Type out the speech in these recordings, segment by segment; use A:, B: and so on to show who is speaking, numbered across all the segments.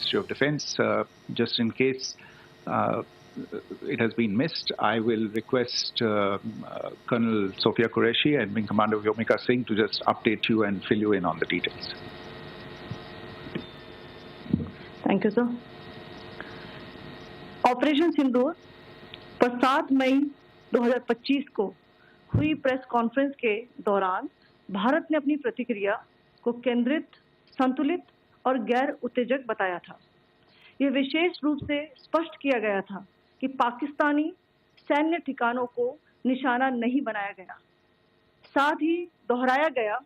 A: Ministry of Defense. Just in case it has been missed, I will request Colonel Sophia Qureshi and Wing Commander Vyomika Singh to just update you and fill you in on the details.
B: Thank you, sir. Operation Sindoor पर 7 मई 2025 को हुई press conference के दौरान भारत ने अपनी प्रतिक्रिया को केंद्रित, संतुलित और गैर उत्तेजक बताया था। यह विशेष रूप से स्पष्ट किया गया था कि पाकिस्तानी सैन्य ठिकानों को निशाना नहीं बनाया गया। साथ ही दोहराया गया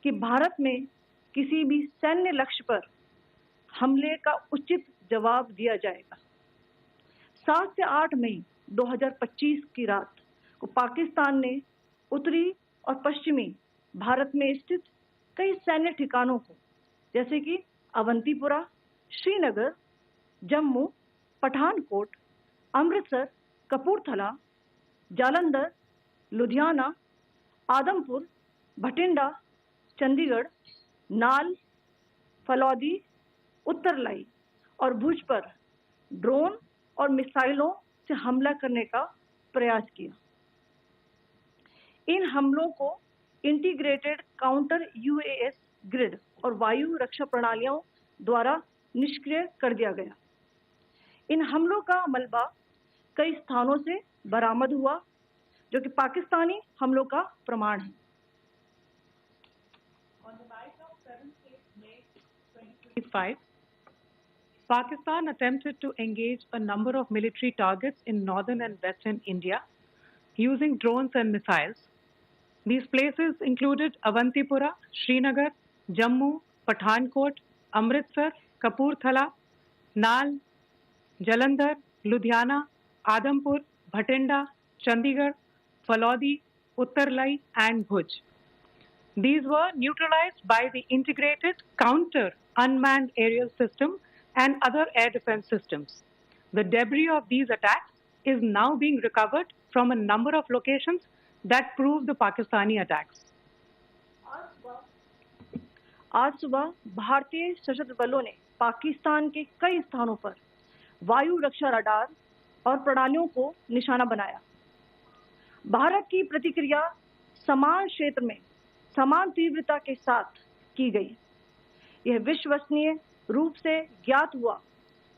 B: कि भारत में किसी भी सैन्य लक्ष्य पर हमले का उचित जवाब दिया जाएगा। 7 से 8 मई 2025 की रात को पाकिस्तान ने उत्तरी और पश्चिमी भारत में स्थित कई सैन्य ठिकानों को, जैसे कि अवंतीपुरा, श्रीनगर, जम्मू, पठानकोट, अमृतसर, कपूरथला, जालंधर, लुधियाना, आदमपुर, भटिंडा, चंडीगढ़, नाल, फलौदी, उत्तरलाई और भुज पर ड्रोन और मिसाइलों से हमला करने का प्रयास किया। इन हमलों को इंटीग्रेटेड काउंटर यूएस ग्रिड और वायु रक्षा प्रणालियों द्वारा निष्क्रिय कर दिया गया। इन हमलों का मलबा कई स्थानों से बरामद हुआ, जो कि पाकिस्तानी हमलों का प्रमाण है।
C: On the night of 7th May 2025, Pakistan attempted to engage a number of military targets in northern and western India using drones and missiles. These places included Avantipura, Srinagar, Jammu, Pathankot, Amritsar, Kapurthala, Nal, Jalandhar, Ludhiana, Adampur, Bhatinda, Chandigarh, Falodi, Uttarlai and Bhuj. These were neutralized by the integrated counter unmanned aerial system and other air defense systems. The debris of these attacks is now being recovered from a number of locations that prove the Pakistani attacks.
B: आज सुबह भारतीय सशस्त्र बलों ने पाकिस्तान के कई स्थानों पर वायु रक्षा रडार और प्रणालियों को निशाना बनाया। भारत की प्रतिक्रिया समान क्षेत्र में समान तीव्रता के साथ की गई। यह विश्वसनीय रूप से ज्ञात हुआ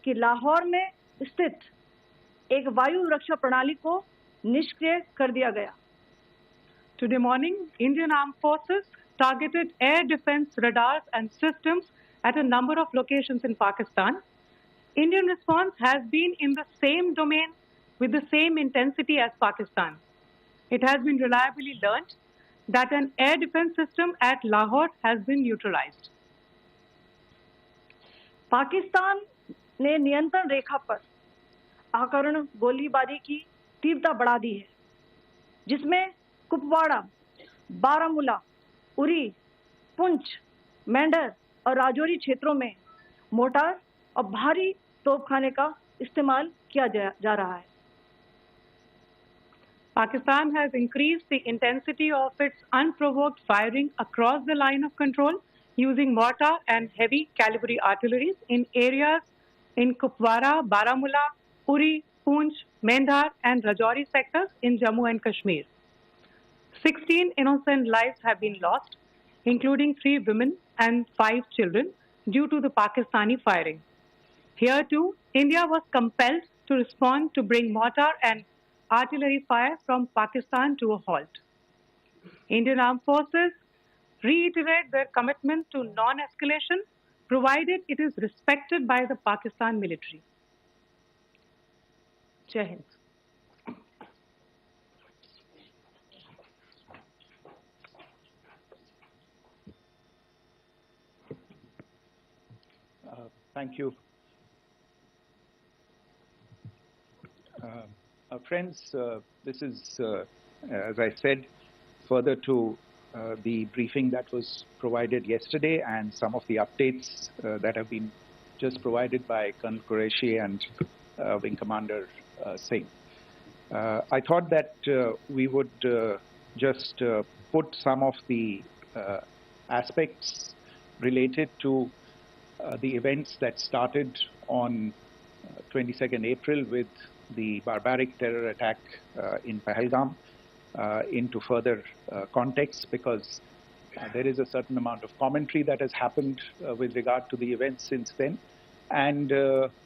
B: कि लाहौर में स्थित एक वायु रक्षा प्रणाली को निष्क्रिय कर दिया गया।
C: Today morning, Indian Armed Forces targeted air defense radars and systems at a number of locations in Pakistan. Indian response has been in the same domain with the same intensity as Pakistan. It has been reliably learned that an air defense system at Lahore has been neutralized.
B: Pakistan ने नियंत्रण रेखा पर आकरण गोलीबारी की तीव्रता बढ़ा दी है, जिसमें कुपवाड़ा, बारामूला, उरी, पुंछ, मेंढर और राजौरी क्षेत्रों में मोर्टार और भारी तोपखाने का इस्तेमाल किया जा रहा है।
C: Pakistan has increased the intensity of its unprovoked firing across the line of control using mortar and heavy calibre artilleries in areas in Kupwara, Baramulla, Uri, Poonch, Mendhar and Rajouri sectors in Jammu and Kashmir. 16 innocent lives have been lost, including 3 women and 5 children, due to the Pakistani firing. Here too, India was compelled to respond to bring mortar and artillery fire from Pakistan to a halt. Indian Armed Forces reiterate their commitment to non-escalation, provided it is respected by the Pakistan military. Jai Hind.
A: Thank you. Friends, this is, as I said, further to the briefing that was provided yesterday and some of the updates that have been just provided by Colonel Qureshi and Wing Commander Singh. I thought that we would just put some of the aspects related to the events that started on 22nd April with the barbaric terror attack in Pahalgam into further context, because there is a certain amount of commentary that has happened with regard to the events since then. And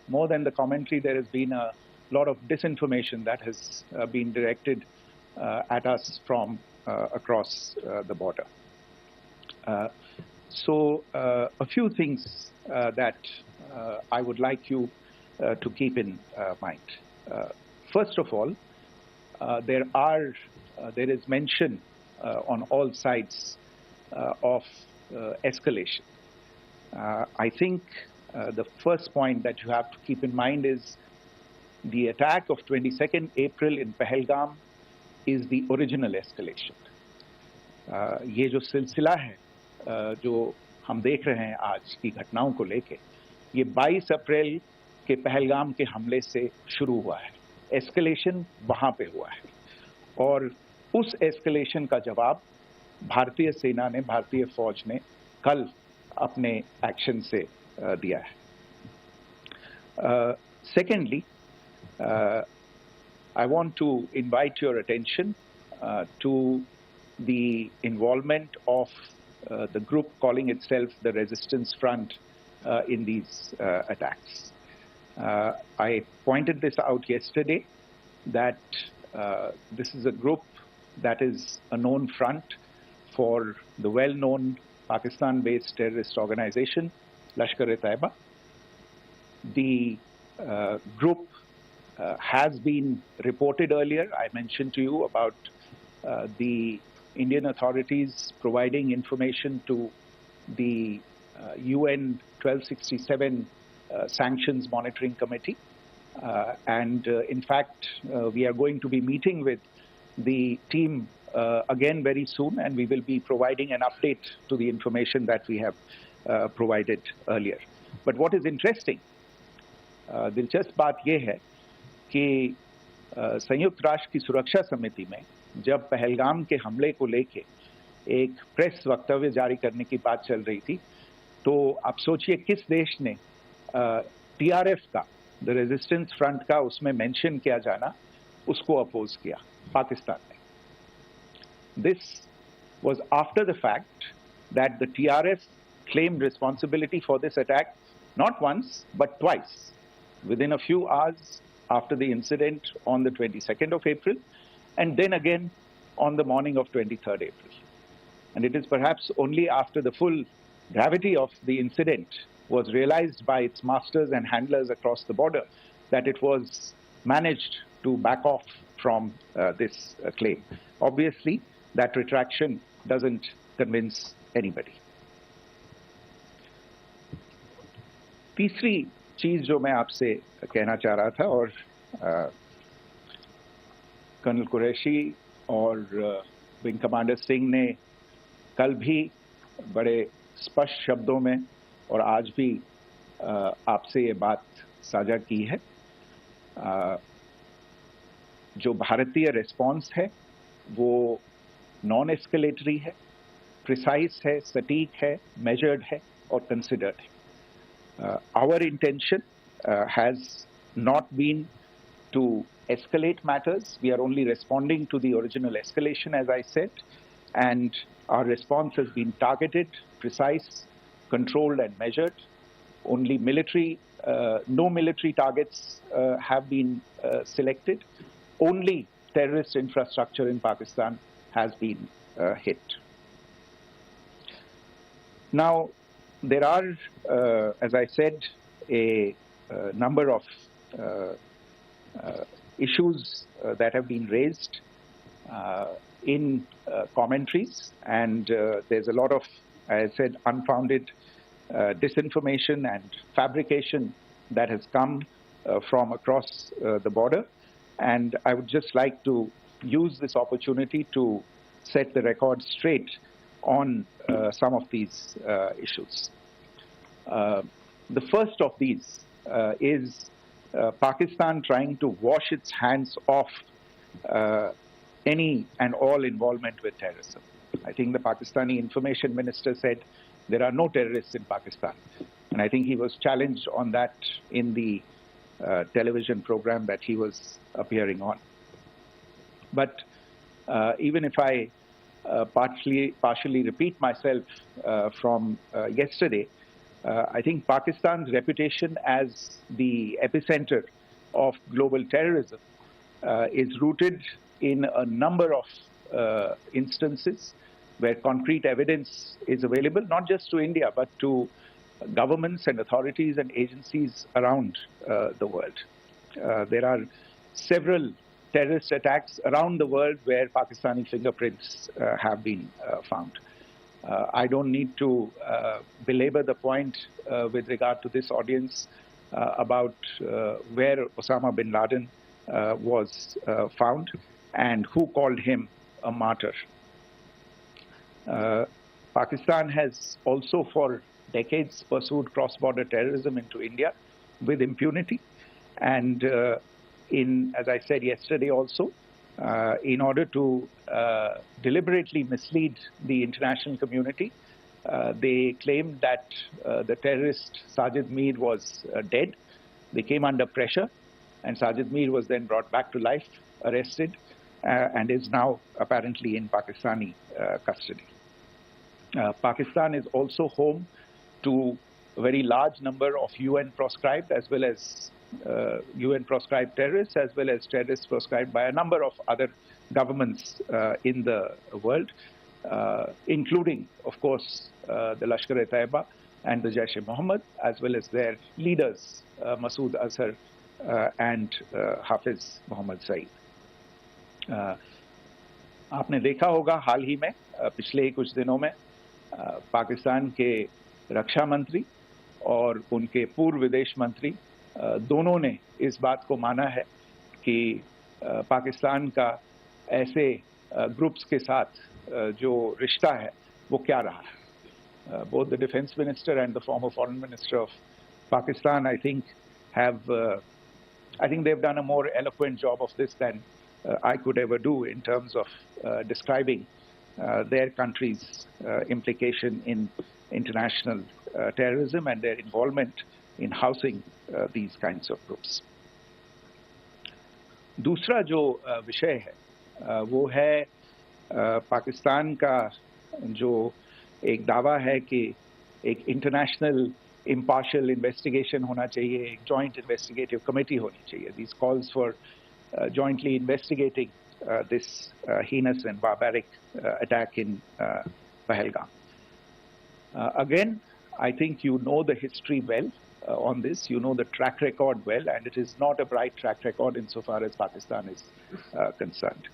A: more than the commentary, there has been a lot of disinformation that has been directed at us from across the border. So a few things that I would like you to keep in mind. First of all, there is mention on all sides of escalation. I think the first point that you have to keep in mind is the attack of 22nd April in Pahalgam is the original escalation. ये जो सिलसिला है जो हम देख रहे हैं आज की घटनाओं को लेके, ये 22 अप्रैल के पहलगाम के हमले से शुरू हुआ है. एस्केलेशन वहां पे हुआ है और उस एस्केलेशन का जवाब भारतीय सेना ने, भारतीय फौज ने कल अपने एक्शन से दिया है. Secondly, I want to invite your attention to the involvement of the group calling itself the Resistance Front in these attacks. I pointed this out yesterday that this is a group that is a known front for the well-known Pakistan-based terrorist organization, Lashkar-e-Taiba. The group has been reported earlier. I mentioned to you about the Indian authorities providing information to the UN 1267 Sanctions Monitoring Committee. In fact, we are going to be meeting with the team again very soon, and we will be providing an update to the information that we have provided earlier. But what is interesting, दिलचस्प बात यह है कि संयुक्त राष्ट्र की सुरक्षा समिति में जब पहलगाम के हमले को लेके एक प्रेस वक्तव्य जारी करने की बात चल रही थी, तो आप सोचिए किस देश ने टीआरएफ का, द रेजिस्टेंस फ्रंट का उसमें मेंशन किया जाना, उसको अपोज किया, पाकिस्तान ने. This was after the fact that the TRF claimed responsibility for this attack not once but twice within a few hours after the incident on the 22nd of April, and then again on the morning of 23rd April. And it is perhaps only after the full gravity of the incident was realized by its masters and handlers across the border that it was managed to back off from this claim. Obviously, that retraction doesn't convince anybody. तीसरी चीज जो मैं आपसे कहना चाह रहा था, और कर्नल कुरैशी और विंग कमांडर सिंह ने कल भी बड़े स्पष्ट शब्दों में और आज भी आपसे ये बात साझा की है. जो भारतीय रिस्पॉन्स है वो नॉन एस्केलेटरी है, प्रिसाइज है, सटीक है, मेजर्ड है और कंसिडर्ड है. Our intention has not been to escalate matters. We are only responding to the original escalation, as I said, and our response has been targeted, precise, controlled and measured. Only military, no military targets have been selected. Only terrorist infrastructure in Pakistan has been hit. Now, there are, as I said, a number of issues that have been raised in commentaries, and there's a lot of, as I said, unfounded disinformation and fabrication that has come from across the border. And I would just like to use this opportunity to set the record straight on some of these issues. The first of these is Pakistan trying to wash its hands off any and all involvement with terrorism. I think the Pakistani information minister said there are no terrorists in Pakistan. And I think he was challenged on that in the television program that he was appearing on. But even if I partially repeat myself from yesterday, I think Pakistan's reputation as the epicenter of global terrorism is rooted in a number of instances where concrete evidence is available, not just to India, but to governments and authorities and agencies around the world. There are several terrorist attacks around the world where Pakistani fingerprints have been found. I don't need to belabor the point with regard to this audience about where Osama bin Laden was found and who called him a martyr. Pakistan has also for decades pursued cross-border terrorism into India with impunity. And as I said yesterday also, in order to deliberately mislead the international community, they claimed that the terrorist Sajid Mir was dead. They came under pressure, and Sajid Mir was then brought back to life, arrested, and is now apparently in Pakistani custody. Pakistan is also home to a very large number of UN proscribed as well as UN proscribed terrorists, as well as terrorists proscribed by a number of other governments in the world, including, of course, the Lashkar-e-Taiba and the Jaish-e-Mohammed, as well as their leaders, Masood Azhar and Hafiz Mohammed Saeed. आपने देखा होगा हाल ही में पिछले ही कुछ दिनों में पाकिस्तान के रक्षा मंत्री और उनके पूर्व विदेश मंत्री दोनों ने इस बात को माना है कि पाकिस्तान का ऐसे ग्रुप्स के साथ जो रिश्ता है वो क्या रहा है. Both the defense minister and the former foreign minister of Pakistan, I think they've done a more eloquent job of this than I could ever do in terms of describing their country's implication in international terrorism and their involvement in housing these kinds of groups. दूसरा जो विषय है वो है पाकिस्तान का जो एक दावा है कि एक इंटरनेशनल impartial investigation होना चाहिए, एक joint investigative committee होनी चाहिए. These calls for jointly investigating this heinous and barbaric attack in Pahalgam. Again, I think you know the history well on this. You know the track record well, and it is not a bright track record insofar as Pakistan is concerned.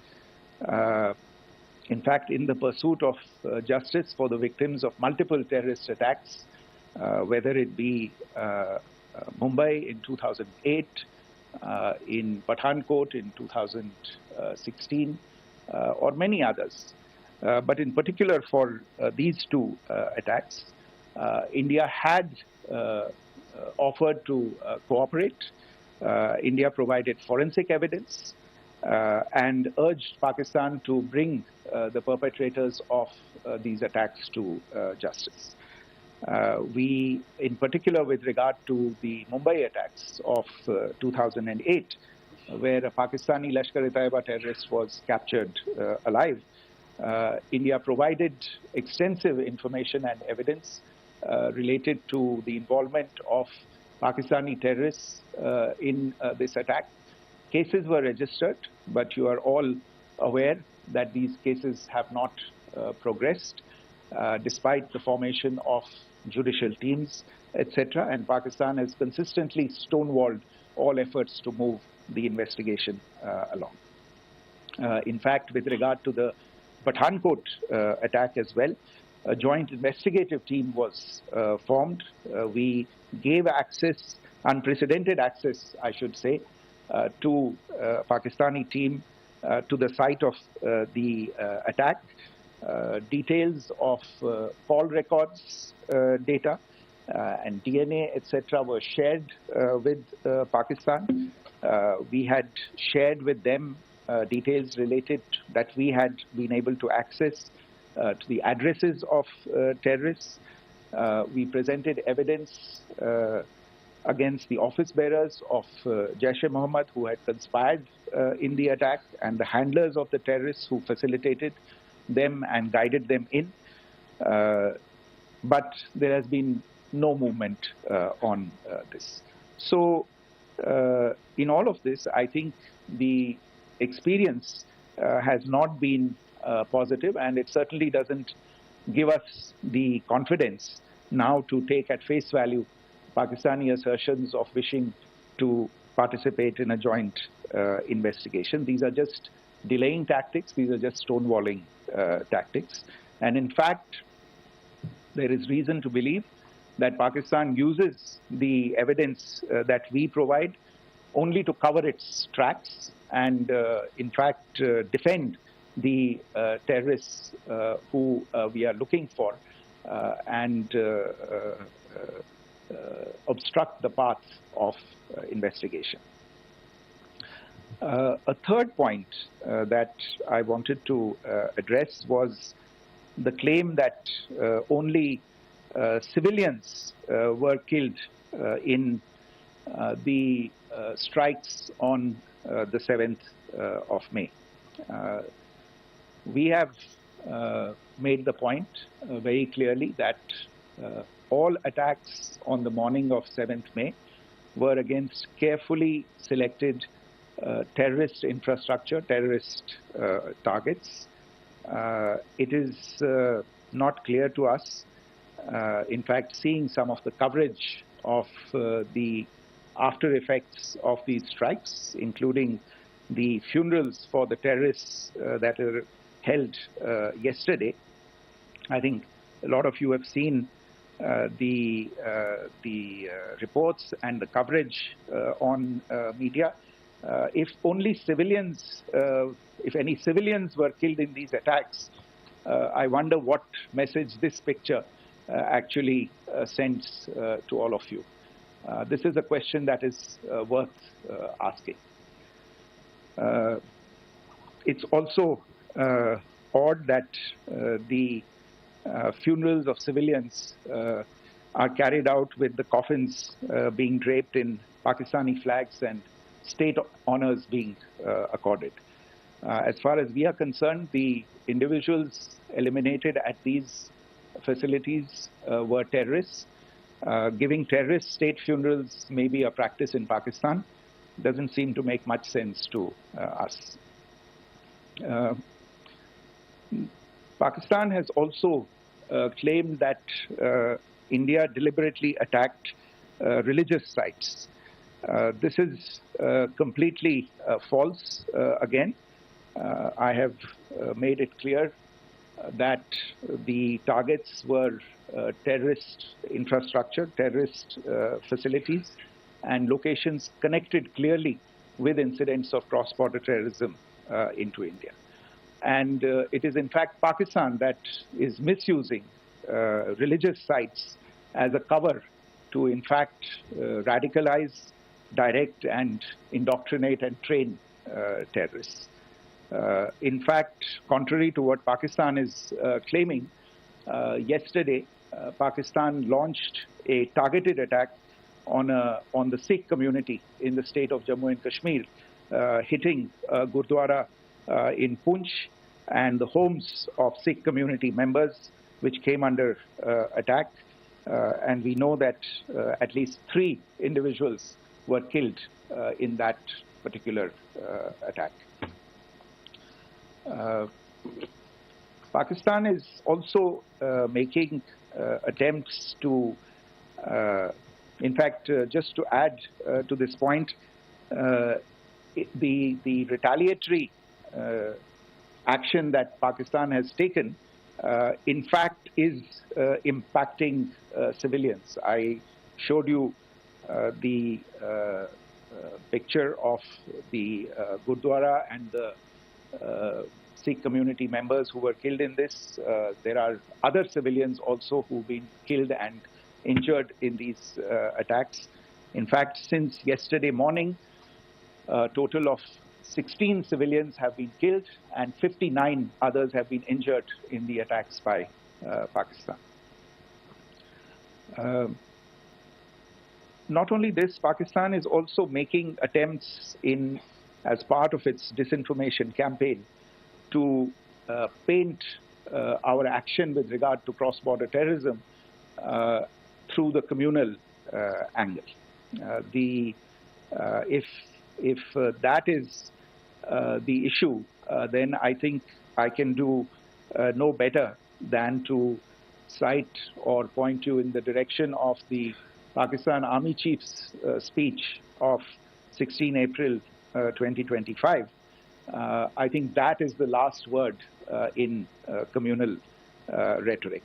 A: In fact, in the pursuit of justice for the victims of multiple terrorist attacks, whether it be Mumbai in 2008, in Pathankot in 2016, or many others. But in particular for these two attacks, India had offered to cooperate. India provided forensic evidence and urged Pakistan to bring the perpetrators of these attacks to justice. We, in particular with regard to the Mumbai attacks of 2008, where a Pakistani Lashkar-e-Taiba terrorist was captured alive, India provided extensive information and evidence related to the involvement of Pakistani terrorists in this attack. Cases were registered, but you are all aware that these cases have not progressed, despite the formation of judicial teams, etc. And Pakistan has consistently stonewalled all efforts to move the investigation along. In fact, with regard to the Pathankot attack as well, a joint investigative team was formed. We gave access, unprecedented access, I should say, to Pakistani team to the site of the attack. Details of call records data and DNA, etc., were shared with Pakistan. We had shared with them details related that we had been able to access to the addresses of terrorists. We presented evidence against the office bearers of Jaish-e-Mohammed who had conspired in the attack, and the handlers of the terrorists who facilitated them and guided them in. But there has been no movement on this. So in all of this, I think the experience has not been positive, and it certainly doesn't give us the confidence now to take at face value Pakistani assertions of wishing to participate in a joint investigation. These are just delaying tactics. These are just stonewalling tactics. And in fact, there is reason to believe that Pakistan uses the evidence that we provide only to cover its tracks and, in fact, defend the terrorists who we are looking for and obstruct the path of investigation. A third point that I wanted to address was the claim that only civilians were killed in the strikes on the 7th of May. We have made the point very clearly that all attacks on the morning of 7th May were against carefully selected terrorist infrastructure, terrorist targets. It is not clear to us, in fact, seeing some of the coverage of the after effects of these strikes, including the funerals for the terrorists that were held yesterday. I think a lot of you have seen the reports and the coverage on media. If only civilians, if any civilians were killed in these attacks, I wonder what message this picture actually sends to all of you. This is a question that is worth asking. It's also odd that the funerals of civilians are carried out with the coffins being draped in Pakistani flags and state honors being accorded. As far as we are concerned, the individuals eliminated at these facilities were terrorists. Giving terrorist state funerals may be a practice in Pakistan. Doesn't seem to make much sense to us. Pakistan has also claimed that India deliberately attacked religious sites. This is completely false again. I have made it clear that the targets were terrorist infrastructure, terrorist facilities, and locations connected clearly with incidents of cross-border terrorism into India. And it is in fact Pakistan that is misusing religious sites as a cover to in fact radicalize, direct and indoctrinate and train terrorists. In fact, contrary to what Pakistan is claiming, yesterday Pakistan launched a targeted attack on the Sikh community in the state of Jammu and Kashmir, hitting Gurdwara in Poonch and the homes of Sikh community members, which came under attack. And we know that at least 3 individuals were killed in that particular attack. Pakistan is also making attempts to, in fact, just to add to this point, the retaliatory action that Pakistan has taken, in fact, is impacting civilians. I showed you the picture of the Gurdwara and the Sikh community members who were killed in this. There are other civilians also who've been killed and injured in these attacks. In fact, since yesterday morning, a total of 16 civilians have been killed and 59 others have been injured in the attacks by Pakistan. Not only this, Pakistan is also making attempts as part of its disinformation campaign to paint our action with regard to cross-border terrorism through the communal angle. If that is the issue, then I think I can do no better than to cite or point you in the direction of the Pakistan Army Chief's speech of 16 April 2025. I think that is the last word in communal rhetoric.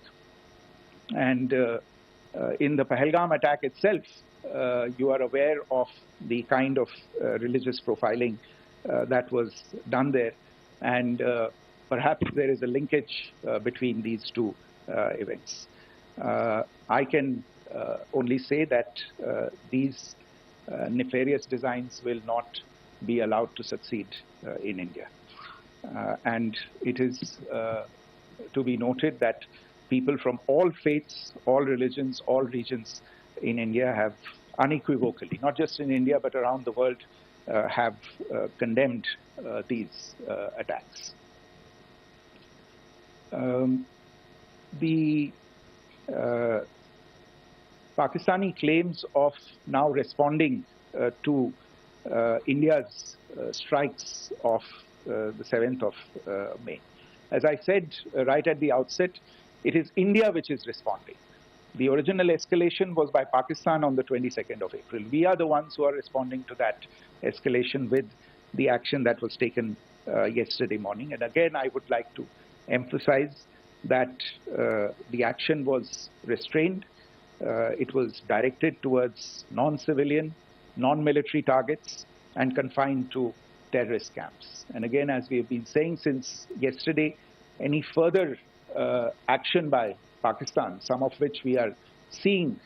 A: And in the Pahalgam attack itself, you are aware of the kind of religious profiling that was done there. And perhaps there is a linkage between these two events. I can only say that these nefarious designs will not be allowed to succeed in India. And it is to be noted that people from all faiths, all religions, all regions in India have unequivocally, not just in India but around the world, have condemned these attacks. The Pakistani claims of now responding to India's strikes of the 7th of May. As I said right at the outset, it is India which is responding. The original escalation was by Pakistan on the 22nd of April. We are the ones who are responding to that escalation with the action that was taken yesterday morning. And again, I would like to emphasize that the action was restrained. It was directed towards non-civilian, non-military targets and confined to terrorist camps. And again, as we have been saying since yesterday, any further action by Pakistan, some of which we are seeing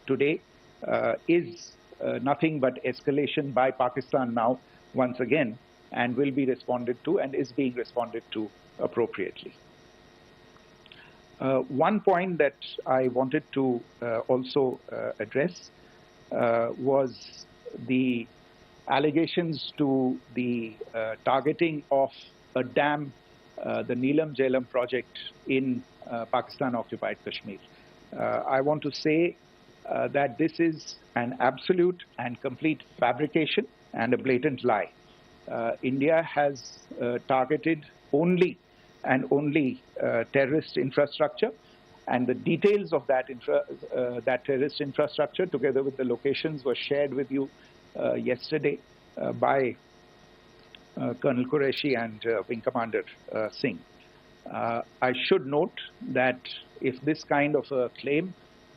A: today, is nothing but escalation by Pakistan now, once again, and will be responded to and is being responded to appropriately. One point that I wanted to also address was the allegations to the targeting of a dam, the Neelam Jhelum project in Pakistan-occupied Kashmir. I want to say that this is an absolute and complete fabrication and a blatant lie. India has targeted only and only terrorist infrastructure, and the details of that terrorist infrastructure, together with the locations, were shared with you yesterday by Colonel Qureshi and Wing Commander Singh. I should note that if this kind of a claim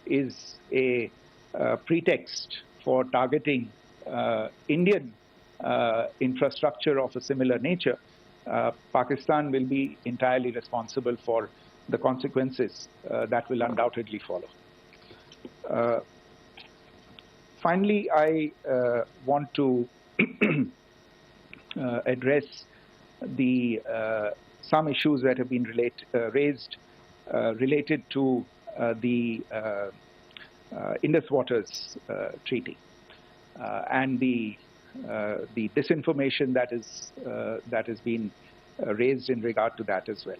A: is a pretext for targeting Indian infrastructure of a similar nature, Pakistan will be entirely responsible for the consequences that will undoubtedly follow. Finally, I want to address some issues that have been raised related to the Indus Waters Treaty and the disinformation that has been raised in regard to that as well.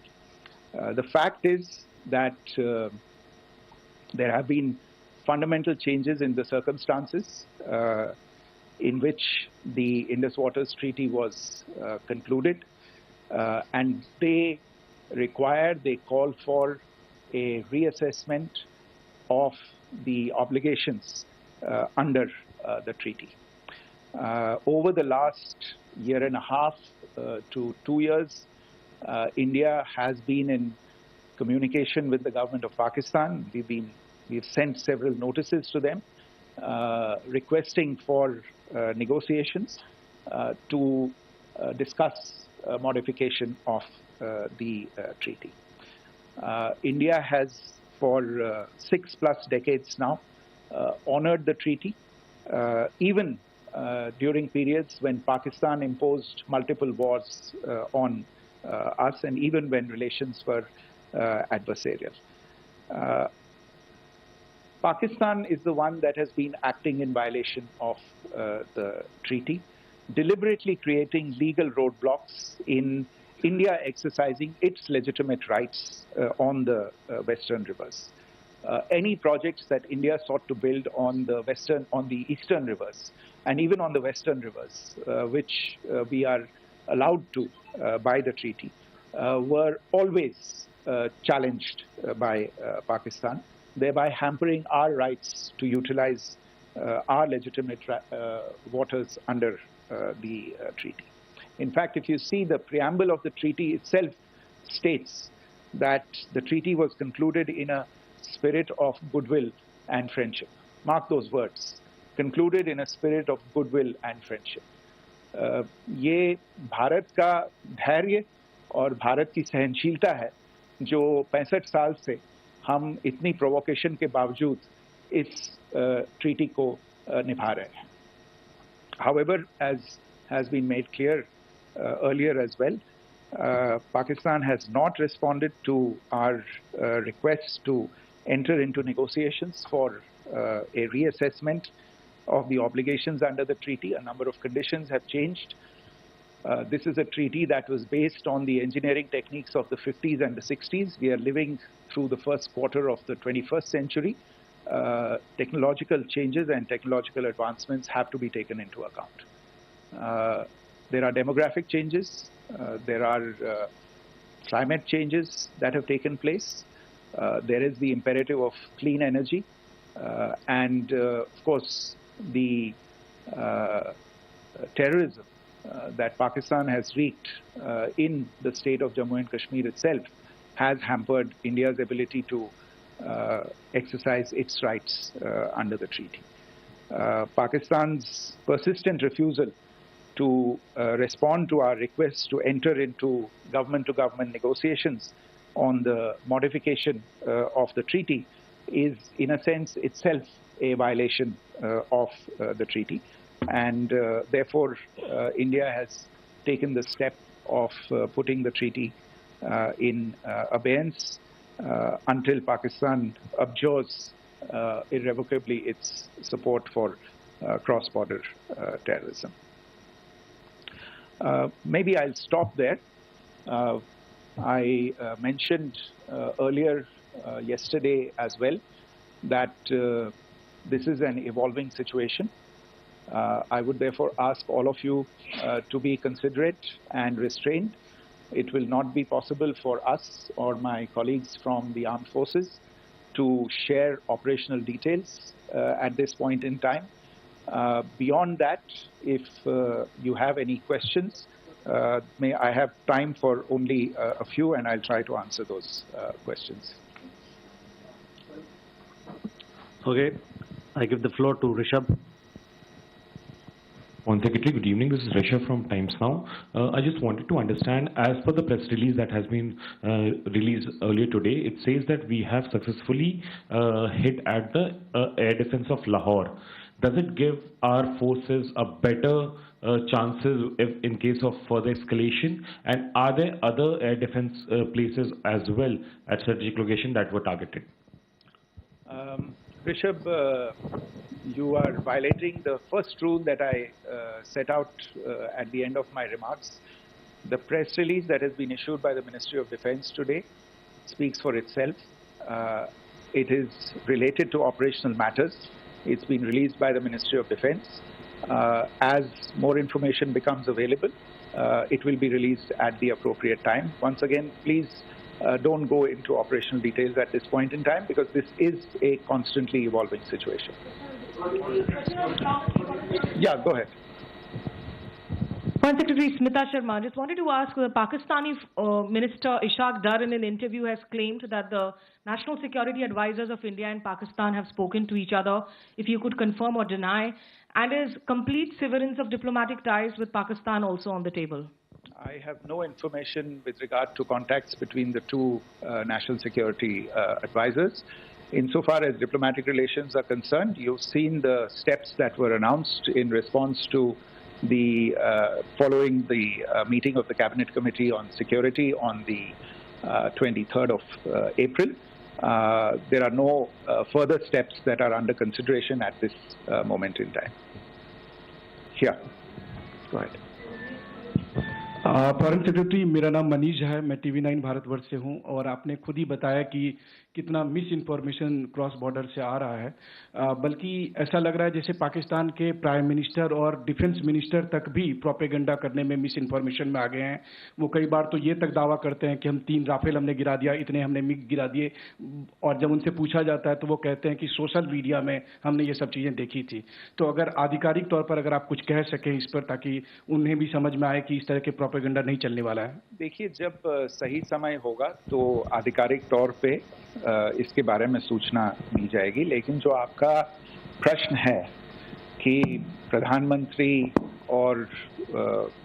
A: The fact is that there have been fundamental changes in the circumstances in which the Indus Waters Treaty was concluded, and they call for a reassessment of the obligations under the treaty. Over the last year and a half to 2 years, India has been in communication with the government of Pakistan. We've sent several notices to them requesting for negotiations to discuss modification of the treaty. India has, for 6+ decades now, honored the treaty, even during periods when Pakistan imposed multiple wars on us, and even when relations were adversarial. Pakistan is the one that has been acting in violation of the treaty, deliberately creating legal roadblocks in India exercising its legitimate rights on the western rivers. Any projects that India sought to build on the eastern rivers, and even on the western rivers, which we are allowed to by the treaty, were always challenged by Pakistan, thereby hampering our rights to utilize our legitimate waters under the treaty. In fact, if you see, the preamble of the treaty itself states that the treaty was concluded in a spirit of goodwill and friendship. Mark those words, concluded in a spirit of goodwill and friendship. ये भारत का धैर्य और भारत की सहनशीलता है जो 65 साल से हम इतनी प्रोवोकेशन के बावजूद इस ट्रीटी को निभा रहे हैं. However, as has been made clear earlier as well, Pakistan has not responded to our requests to enter into negotiations for a reassessment of the obligations under the treaty. A number of conditions have changed. This is a treaty that was based on the engineering techniques of the 50s and the 60s. We are living through the first quarter of the 21st century. Technological changes and technological advancements have to be taken into account. There are demographic changes. There are climate changes that have taken place. There is the imperative of clean energy. And of course, the terrorism that Pakistan has wreaked in the state of Jammu and Kashmir itself has hampered India's ability to exercise its rights under the treaty. Pakistan's persistent refusal to respond to our requests to enter into government-to-government negotiations on the modification of the treaty is, in a sense, itself a violation of the treaty. And therefore, India has taken the step of putting the treaty in abeyance until Pakistan abjures irrevocably its support for cross-border terrorism. Maybe I'll stop there. I mentioned earlier yesterday as well that this is an evolving situation. I would therefore ask all of you to be considerate and restrained. It will not be possible for us or my colleagues from the armed forces to share operational details at this point in time. Beyond that, if you have any questions, may I have time for only a few, and I'll try to answer those questions.
D: Okay, I give the floor to Rishabh.
E: One Secretary, good evening. This is Rishabh from Times Now. I just wanted to understand, as per the press release that has been released earlier today, it says that we have successfully hit at the air defense of Lahore. Does it give our forces a better chances if in case of further escalation? And are there other air defense places as well at strategic location that were targeted?
A: Rishabh, you are violating the first rule that I set out at the end of my remarks. The press release that has been issued by the Ministry of Defense today speaks for itself. It is related to operational matters. It's been released by the Ministry of Defense. As more information becomes available, it will be released at the appropriate time. Once again, please don't go into operational details at this point in time, because this is a constantly evolving situation. Yeah, go ahead.
F: Foreign Secretary Smita Sharma, just wanted to ask, the Pakistani Minister Ishaq Dar in an interview has claimed that the national security advisors of India and Pakistan have spoken to each other. If you could confirm or deny, and is complete severance of diplomatic ties with Pakistan also on the table?
A: I have no information with regard to contacts between the two national security advisors. Insofar as diplomatic relations are concerned, you've seen the steps that were announced in response to the following the meeting of the Cabinet Committee on Security on the 23rd of April. there are no further steps that are under consideration at this moment in time. Yeah, go ahead.
G: Foreign secretary, मेरा नाम मनीष है, मैं TV9 Bharatvarsh से हूं और आपने खुद ही बताया कि कितना मिस इन्फॉर्मेशन क्रॉस बॉर्डर से आ रहा है, बल्कि ऐसा लग रहा है जैसे पाकिस्तान के प्राइम मिनिस्टर और डिफेंस मिनिस्टर तक भी प्रोपेगेंडा करने में मिस इन्फॉर्मेशन में आ गए हैं। वो कई बार तो ये तक दावा करते हैं कि हम 3 राफेल हमने गिरा दिया, इतने हमने मिग गिरा दिए, और जब उनसे पूछा जाता है तो वो कहते हैं कि सोशल मीडिया में हमने ये सब चीज़ें देखी थी। तो अगर आधिकारिक तौर पर अगर आप कुछ कह सकें इस पर, ताकि उन्हें भी समझ में आए कि इस तरह के प्रोपेगेंडा नहीं चलने वाला है।
A: देखिए, जब सही समय होगा तो आधिकारिक तौर पे इसके बारे में सूचना दी जाएगी, लेकिन जो आपका प्रश्न है कि प्रधानमंत्री और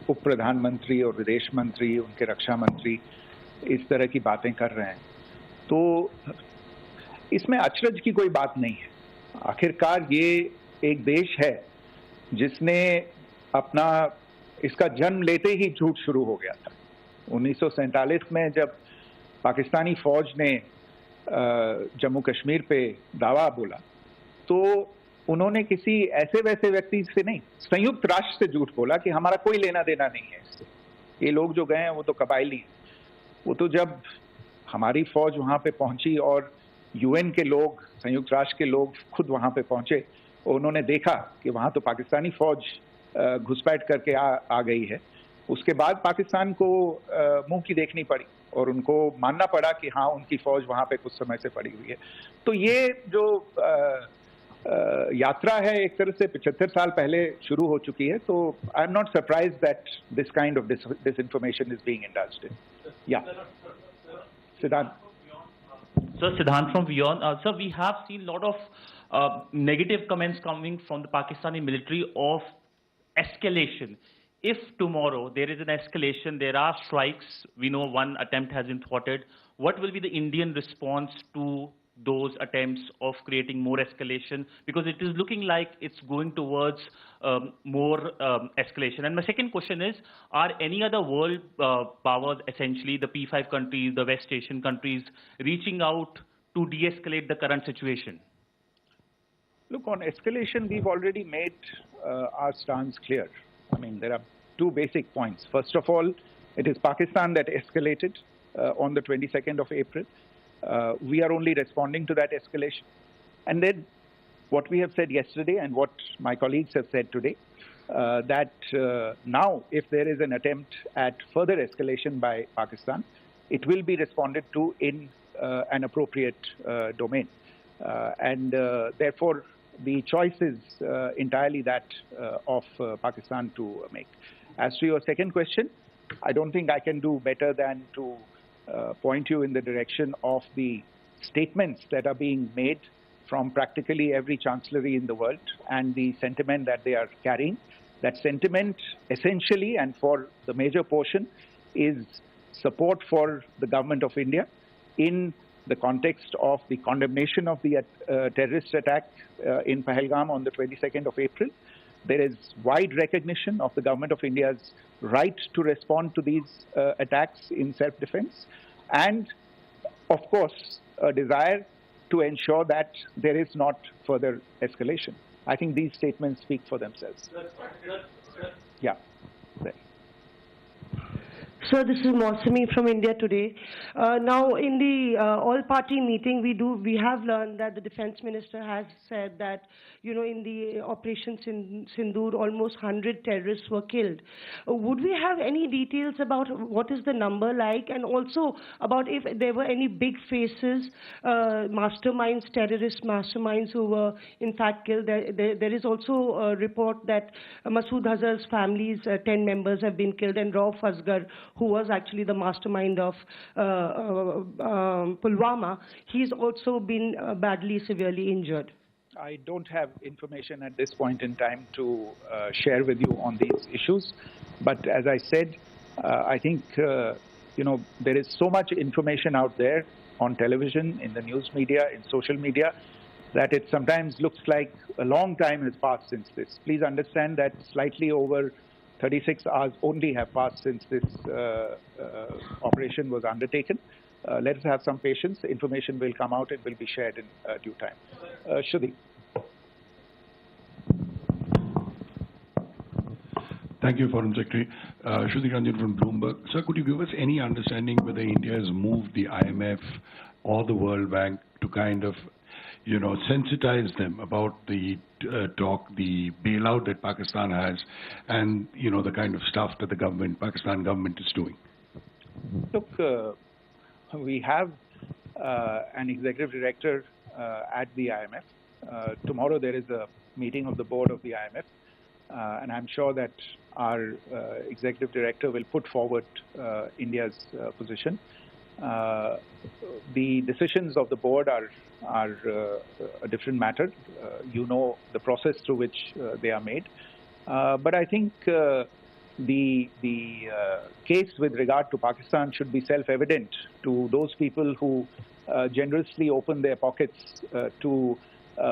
A: उप प्रधानमंत्री और विदेश मंत्री, उनके रक्षा मंत्री इस तरह की बातें कर रहे हैं, तो इसमें अचरज की कोई बात नहीं है। आखिरकार ये एक देश है जिसने अपना इसका जन्म लेते ही झूठ शुरू हो गया था। 1947 में जब पाकिस्तानी फौज ने जम्मू कश्मीर पे दावा बोला, तो उन्होंने किसी ऐसे वैसे व्यक्ति से नहीं, संयुक्त राष्ट्र से झूठ बोला कि हमारा कोई लेना देना नहीं है इससे, ये लोग जो गए हैं वो तो कबायली हैं। वो तो जब हमारी फौज वहां पे पहुंची और UN के लोग, संयुक्त राष्ट्र के लोग खुद वहां पे पहुंचे, उन्होंने देखा कि वहां तो पाकिस्तानी फौज घुसपैठ करके आ गई है, उसके बाद पाकिस्तान को मुंह की देखनी पड़ी और उनको मानना पड़ा कि हाँ, उनकी फौज वहां पे कुछ समय से पड़ी हुई है। तो ये जो यात्रा है एक तरह से 75 साल पहले शुरू हो चुकी है, तो I am not surprise that this kind of disinformation is being indulged in. Yeah. Siddhant.
H: Sir, Siddhant from Beyond. Sir, we have seen a lot of negative comments coming from the Pakistani military of escalation. If tomorrow there is an escalation, there are strikes, we know one attempt has been thwarted, what will be the Indian response to those attempts of creating more escalation? Because it is looking like it's going towards more escalation. And my second question is, are any other world powers, essentially the P5 countries, the West Asian countries, reaching out to de-escalate the current situation?
A: Look, on escalation, we've already made our stance clear. I mean, there are 2 basic points. First of all, it is Pakistan that escalated on the 22nd of April. We are only responding to that escalation. And then what we have said yesterday and what my colleagues have said today, that now if there is an attempt at further escalation by Pakistan, it will be responded to in an appropriate domain. And therefore, the choice is entirely that of Pakistan to make. As to your second question, I don't think I can do better than to point you in the direction of the statements that are being made from practically every chancellery in the world and the sentiment that they are carrying. That sentiment essentially and for the major portion is support for the government of India in the context of the condemnation of the terrorist attack in Pahalgam on the 22nd of April. There is wide recognition of the government of India's right to respond to these attacks in self-defense, and of course a desire to ensure that there is not further escalation. I think these statements speak for themselves. Yeah.
B: Sir, this is Mausami from India Today. Now, in the all-party meeting, we have learned that the defense minister has said that, you know, in the operations in Sindoor, almost 100 terrorists were killed. Would we have any details about what is the number like, and also about if there were any big faces, masterminds, terrorist masterminds who were in fact killed? There is also a report that Masood Azhar's family's 10 members have been killed, and Rauf Asghar, who was actually the mastermind of Pulwama, he's also been badly, severely injured.
A: I don't have information at this point in time to share with you on these issues. But as I said, I think, you know, there is so much information out there on television, in the news media, in social media, that it sometimes looks like a long time has passed since this. Please understand that slightly over 36 hours only have passed since this operation was undertaken. let us have some patience. Information will come out and will be shared in due time. Shruti.
I: Thank you, Foreign Secretary. Shruti Ranjan from Bloomberg. Sir, could you give us any understanding whether India has moved the IMF or the World Bank to kind of, sensitize them about the the bailout that Pakistan has, and the kind of stuff that the Pakistan government is doing?
A: Look, we have an executive director at the IMF. Tomorrow there is a meeting of the board of the IMF, and I'm sure that our executive director will put forward India's position. The decisions of the board are a different matter. You know the process through which they are made. But I think the case with regard to Pakistan should be self-evident to those people who generously open their pockets to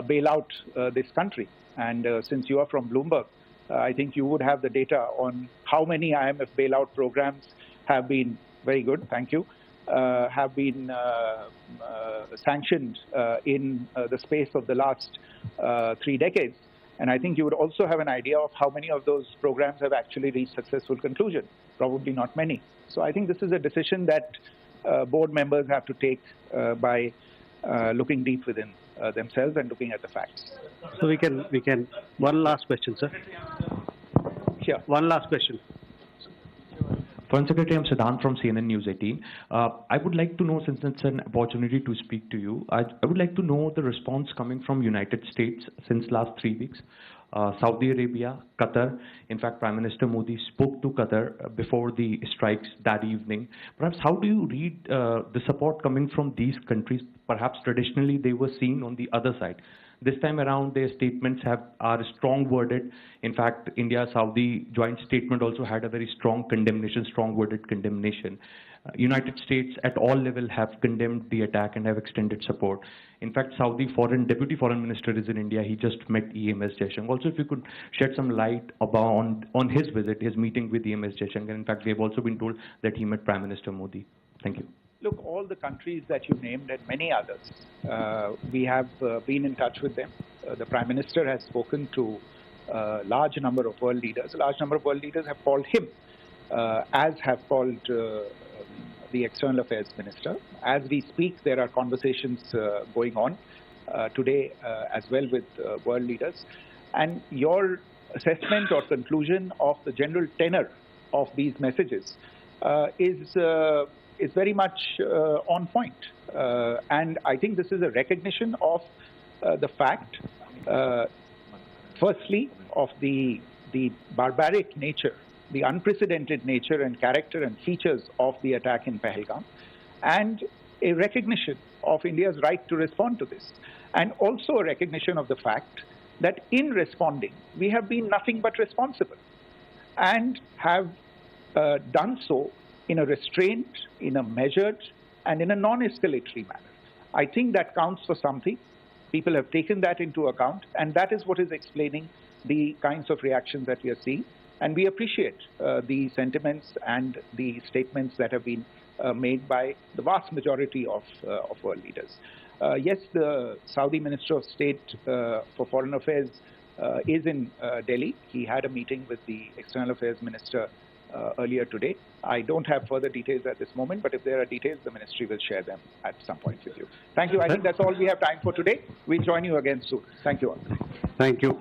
A: bail out this country. And since you are from Bloomberg, I think you would have the data on how many IMF bailout programs have been, very good, thank you, have been sanctioned in the space of the last 3 decades. And I think you would also have an idea of how many of those programs have actually reached successful conclusion. Probably not many. So I think this is a decision that board members have to take by looking deep within themselves and looking at the facts.
D: So we can, one last question, sir.
A: Sure.
D: One last question.
E: Foreign Secretary, I'm Siddhant from CNN News 18. I would like to know, since it's an opportunity to speak to you, I would like to know the response coming from United States since last 3 weeks. Saudi Arabia, Qatar. In fact, Prime Minister Modi spoke to Qatar before the strikes that evening. Perhaps how do you read the support coming from these countries? Perhaps traditionally they were seen on the other side. This time around, their statements are strong-worded. In fact, India-Saudi joint statement also had a very strong condemnation, strong-worded condemnation. United States at all levels have condemned the attack and have extended support. In fact, Saudi Deputy Foreign Minister is in India. He just met EMS Jaishankar. Also, if you could shed some light on his visit, his meeting with EMS Jaishankar. In fact, we have also been told that he met Prime Minister Modi. Thank you.
A: Look, all the countries that you named and many others, we have been in touch with them. The Prime Minister has spoken to a large number of world leaders. A large number of world leaders have called him, as have called the External Affairs Minister. As we speak, there are conversations going on today as well with world leaders. And your assessment or conclusion of the general tenor of these messages is very much on point. And I think this is a recognition of the fact, firstly, of the barbaric nature, the unprecedented nature and character and features of the attack in Pahalgam, and a recognition of India's right to respond to this. And also a recognition of the fact that in responding, we have been nothing but responsible and have done so in a restrained, in a measured, and in a non-escalatory manner. I think that counts for something. People have taken that into account, and that is what is explaining the kinds of reactions that we are seeing. And we appreciate the sentiments and the statements that have been made by the vast majority of world leaders. Yes, the Saudi Minister of State for Foreign Affairs is in Delhi. He had a meeting with the External Affairs Minister earlier today. I don't have further details at this moment, but if there are details, the ministry will share them at some point with you. Thank you. I think that's all we have time for today. We'll join you again soon. Thank you all.
D: Thank you.